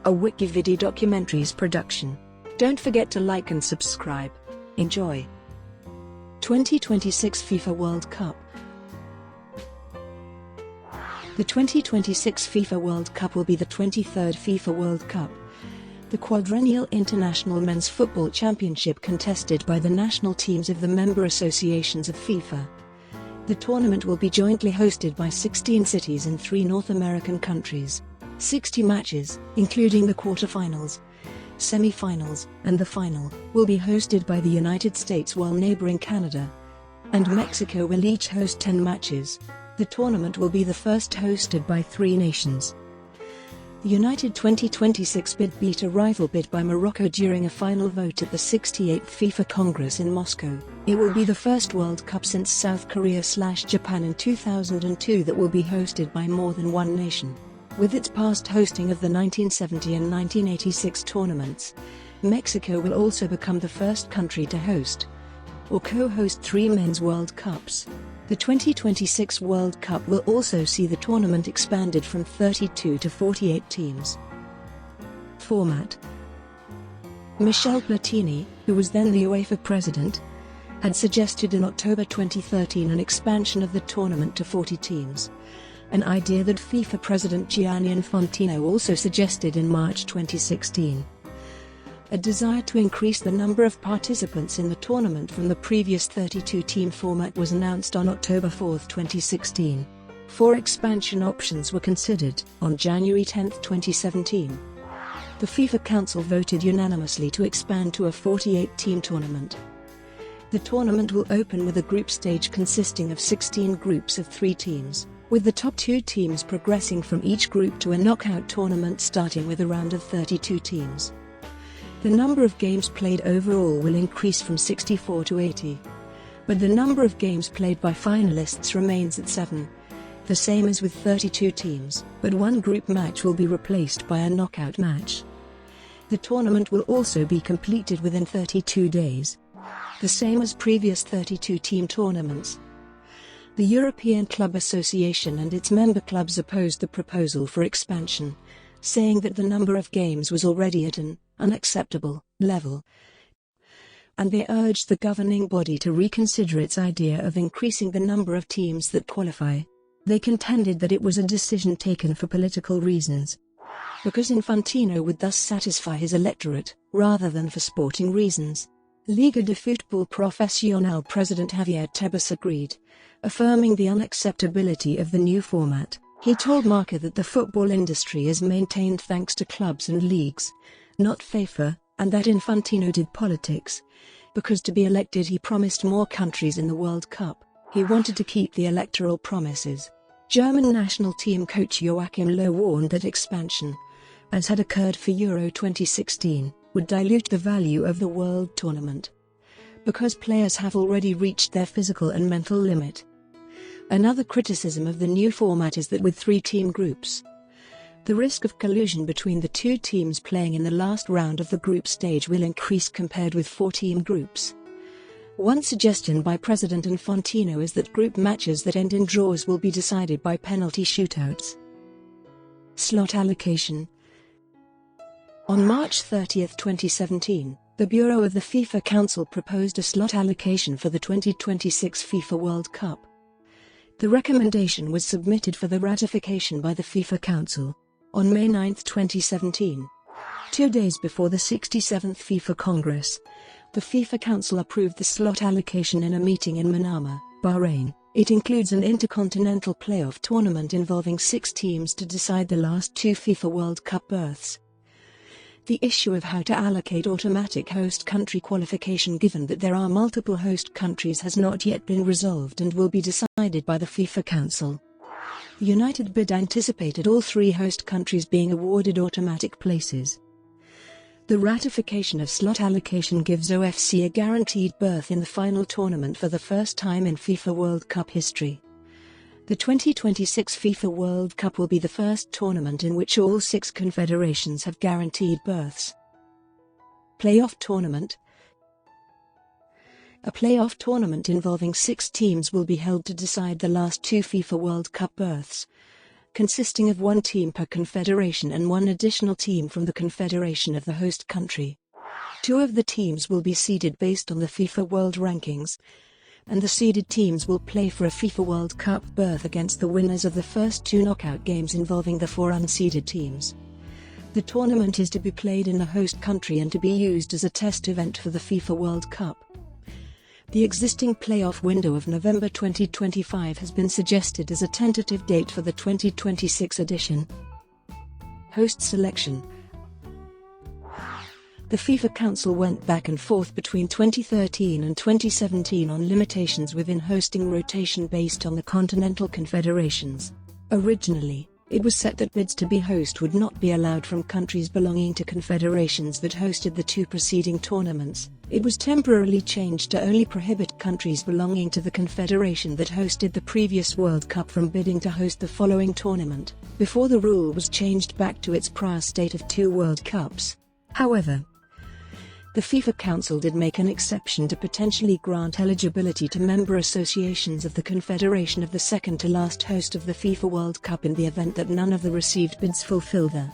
a WikiVidi documentaries production. Don't forget to like and subscribe. Enjoy. 2026 FIFA World Cup. The 2026 FIFA World Cup will be the 23rd FIFA World Cup, the quadrennial international men's football championship contested by the national teams of the member associations of FIFA. The tournament will be jointly hosted by 16 cities in 3 North American countries. 60 matches, including the quarterfinals, semi-finals, and the final, will be hosted by the United States, while neighboring Canada and Mexico will each host 10 matches. The tournament will be the first hosted by 3 nations. The United 2026 bid beat a rival bid by Morocco during a final vote at the 68th FIFA Congress in Moscow. It will be the first World Cup since South Korea/Japan in 2002 that will be hosted by more than one nation. With its past hosting of the 1970 and 1986 tournaments, Mexico will also become the first country to host or co-host 3 men's World Cups. The 2026 World Cup will also see the tournament expanded from 32 to 48 teams. Format. Michel Platini, who was then the UEFA president, had suggested in October 2013 an expansion of the tournament to 40 teams, an idea that FIFA president Gianni Infantino also suggested in March 2016. A desire to increase the number of participants in the tournament from the previous 32-team format was announced on October 4, 2016. 4 expansion options were considered. On January 10, 2017, the FIFA Council voted unanimously to expand to a 48-team tournament. The tournament will open with a group stage consisting of 16 groups of 3 teams, with the top 2 teams progressing from each group to a knockout tournament starting with a round of 32 teams. The number of games played overall will increase from 64 to 80, but the number of games played by finalists remains at 7, the same as with 32 teams, but one group match will be replaced by a knockout match. The tournament will also be completed within 32 days, the same as previous 32-team tournaments. The European Club Association and its member clubs opposed the proposal for expansion, saying that the number of games was already at an unacceptable level, and they urged the governing body to reconsider its idea of increasing the number of teams that qualify. They contended that it was a decision taken for political reasons, because Infantino would thus satisfy his electorate, rather than for sporting reasons. Liga de Fútbol Profesional President Javier Tebas agreed, affirming the unacceptability of the new format. He told Marca that the football industry is maintained thanks to clubs and leagues, not FIFA, and that Infantino did politics, because to be elected he promised more countries in the World Cup. He wanted to keep the electoral promises. German national team coach Joachim Löw warned that expansion, as had occurred for Euro 2016, would dilute the value of the World Tournament, because players have already reached their physical and mental limit. Another criticism of the new format is that with 3-team groups, the risk of collusion between the 2 teams playing in the last round of the group stage will increase compared with 4-team groups. One suggestion by President Infantino is that group matches that end in draws will be decided by penalty shootouts. Slot allocation. On March 30, 2017, the Bureau of the FIFA Council proposed a slot allocation for the 2026 FIFA World Cup. The recommendation was submitted for the ratification by the FIFA Council on May 9, 2017. 2 days before the 67th FIFA Congress, the FIFA Council approved the slot allocation in a meeting in Manama, Bahrain. It includes an intercontinental playoff tournament involving 6 teams to decide the last 2 FIFA World Cup berths. The issue of how to allocate automatic host country qualification, given that there are multiple host countries, has not yet been resolved and will be decided by the FIFA Council. The United bid anticipated all 3 host countries being awarded automatic places. The ratification of slot allocation gives OFC a guaranteed berth in the final tournament for the first time in FIFA World Cup history. The 2026 FIFA World Cup will be the first tournament in which all 6 confederations have guaranteed berths. Playoff tournament. A playoff tournament involving 6 teams will be held to decide the last 2 FIFA World Cup berths. consisting of one team per confederation and one additional team from the confederation of the host country. Two of the teams will be seeded based on the FIFA World Rankings, and the seeded teams will play for a FIFA World Cup berth against the winners of the first two knockout games involving the four unseeded teams. The tournament is to be played in the host country and to be used as a test event for the FIFA World Cup. The existing playoff window of November 2025 has been suggested as a tentative date for the 2026 edition. Host selection. The FIFA Council went back and forth between 2013 and 2017 on limitations within hosting rotation based on the continental confederations. Originally, it was set that bids to be host would not be allowed from countries belonging to confederations that hosted the two preceding tournaments. It was temporarily changed to only prohibit countries belonging to the confederation that hosted the previous World Cup from bidding to host the following tournament, before the rule was changed back to its prior state of 2 World Cups. However, the FIFA Council did make an exception to potentially grant eligibility to member associations of the confederation of the second-to-last host of the FIFA World Cup in the event that none of the received bids fulfill the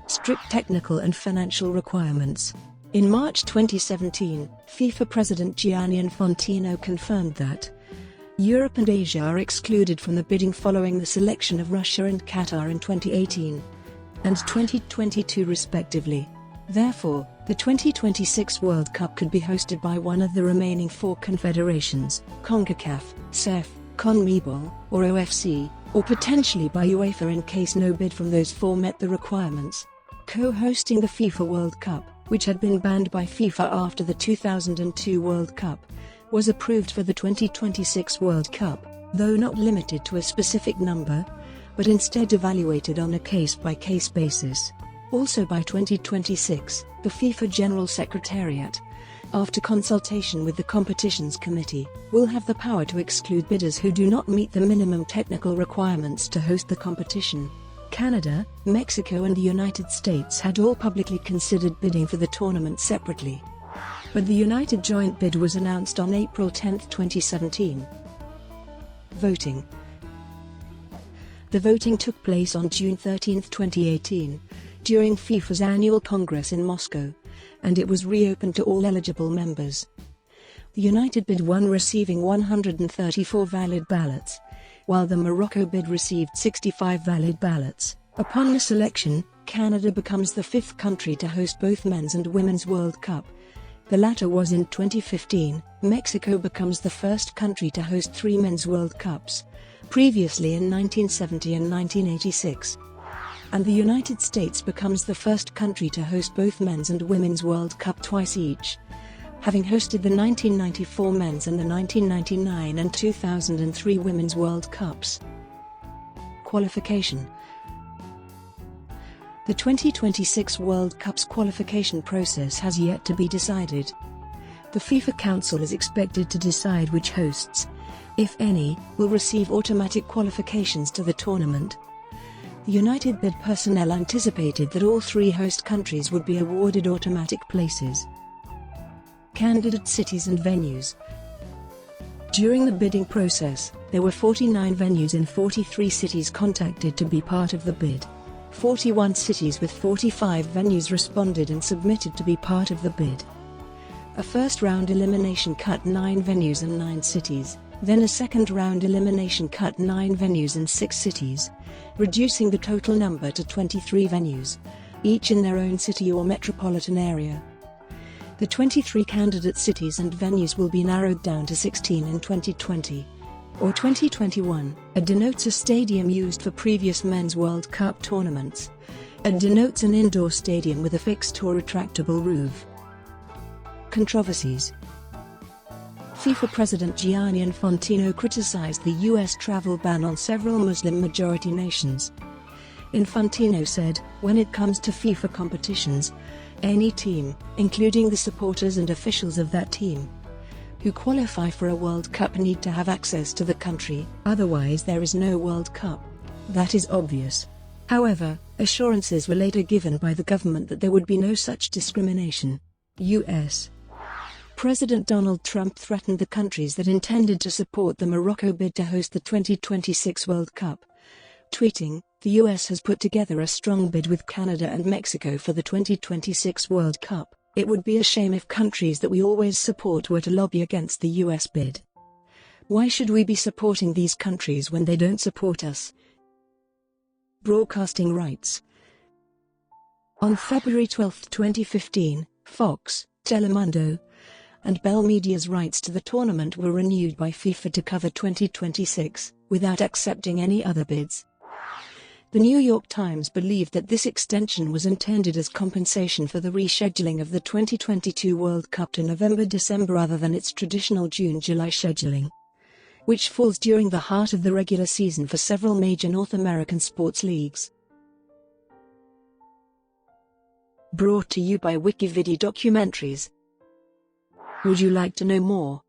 strict technical and financial requirements. In March 2017, FIFA President Gianni Infantino confirmed that Europe and Asia are excluded from the bidding following the selection of Russia and Qatar in 2018 and 2022 respectively. Therefore, the 2026 World Cup could be hosted by one of the remaining 4 confederations, CONCACAF, CEF, CONMEBOL, or OFC, or potentially by UEFA in case no bid from those 4 met the requirements. Co-hosting the FIFA World Cup, which had been banned by FIFA after the 2002 World Cup, was approved for the 2026 World Cup, though not limited to a specific number, but instead evaluated on a case-by-case basis. Also by 2026, the FIFA General Secretariat, after consultation with the Competitions Committee, will have the power to exclude bidders who do not meet the minimum technical requirements to host the competition. Canada, Mexico and the United States had all publicly considered bidding for the tournament separately, but the United joint bid was announced on April 10, 2017. Voting. The voting took place on June 13, 2018. During FIFA's annual Congress in Moscow, and it was reopened to all eligible members. The United bid won, receiving 134 valid ballots, while the Morocco bid received 65 valid ballots. Upon the selection, Canada becomes the 5th country to host both men's and women's World Cup. The latter was in 2015. Mexico becomes the first country to host 3 men's World Cups, previously in 1970 and 1986. And the United States becomes the first country to host both men's and women's World Cup twice each, having hosted the 1994 men's and the 1999 and 2003 women's World Cups. Qualification. The 2026 World Cup's qualification process has yet to be decided. The FIFA Council is expected to decide which hosts, if any, will receive automatic qualifications to the tournament. The United bid personnel anticipated that all 3 host countries would be awarded automatic places. Candidate cities and venues. During the bidding process, there were 49 venues in 43 cities contacted to be part of the bid. 41 cities with 45 venues responded and submitted to be part of the bid. A first-round elimination cut 9 venues and 9 cities, then a second-round elimination cut 9 venues and 6 cities, reducing the total number to 23 venues, each in their own city or metropolitan area. The 23 candidate cities and venues will be narrowed down to 16 in 2020 or 2021. A denotes a stadium used for previous men's World Cup tournaments. A denotes an indoor stadium with a fixed or retractable roof. Controversies. FIFA President Gianni Infantino criticized the U.S. travel ban on several Muslim-majority nations. Infantino said, "When it comes to FIFA competitions, any team, including the supporters and officials of that team, who qualify for a World Cup need to have access to the country, otherwise there is no World Cup. That is obvious." However, assurances were later given by the government that there would be no such discrimination. U.S. President Donald Trump threatened the countries that intended to support the Morocco bid to host the 2026 World Cup tweeting, "The US has put together a strong bid with Canada and Mexico for the 2026 World Cup. It would be a shame if countries that we always support were to lobby against the US bid. Why should we be supporting these countries when they don't support us?" Broadcasting rights. On February 12, 2015, Fox, Telemundo, and Bell Media's rights to the tournament were renewed by FIFA to cover 2026, without accepting any other bids. The New York Times believed that this extension was intended as compensation for the rescheduling of the 2022 World Cup to November-December rather than its traditional June-July scheduling, which falls during the heart of the regular season for several major North American sports leagues. Brought to you by WikiVidi Documentaries. Would you like to know more?